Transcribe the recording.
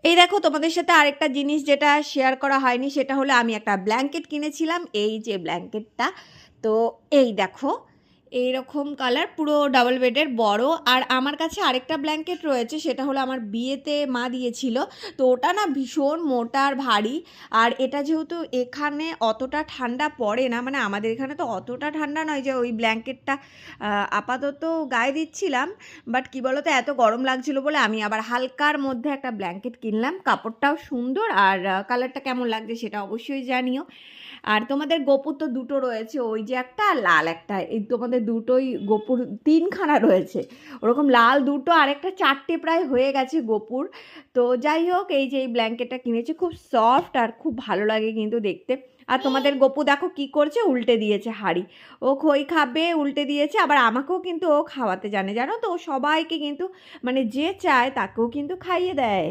এই দেখো তোমাদের সাথে আরেকটা জিনিস যেটা শেয়ার করা হয়নি সেটা হলো আমি একটা ব্ল্যাঙ্কেট কিনেছিলাম। এই যে ব্ল্যাঙ্কেটটা, তো এই দেখো এইরকম কালার, পুরো ডাবল বেডের বড়। আর আমার কাছে আরেকটা ব্ল্যাঙ্কেট রয়েছে, সেটা হলো আমার বিয়েতে মা দিয়েছিল। তো ওটা না ভীষণ মোটা আর ভারী। আর এটা যেহেতু এখানে অতটা ঠান্ডা পড়ে না, মানে আমাদের এখানে তো অতটা ঠান্ডা নয় যে ওই ব্ল্যাঙ্কেটটা আপাতত গায়ে দিচ্ছিলাম। বাট কী বলো তো, এত গরম লাগছিল বলে আমি আবার হালকার মধ্যে একটা ব্ল্যাঙ্কেট কিনলাম। কাপড়টাও সুন্দর, আর কালারটা কেমন লাগছে সেটা অবশ্যই জানিও। আর তোমাদের গোপুর তো দুটো রয়েছে, ওই যে একটা আর লাল একটা, এই তোমাদের দুটোই গোপুর তিনখানা রয়েছে। ওরকম লাল দুটো আর একটা চারটে প্রায় হয়ে গেছে গোপুর। তো যাই হোক, এই যে এই ব্ল্যাঙ্কেটটা কিনেছি, খুব সফট আর খুব ভালো লাগে কিন্তু দেখতে। আর তোমাদের গপু দেখো কি করছে, উল্টে দিয়েছে হাঁড়ি। ও খই খাবে, উল্টে দিয়েছে। আবার আমাকেও কিন্তু ও খাওয়াতে জানে, জানো তো, ও সবাইকে কিন্তু মানে যে চায় তাকেও কিন্তু খাইয়ে দেয়।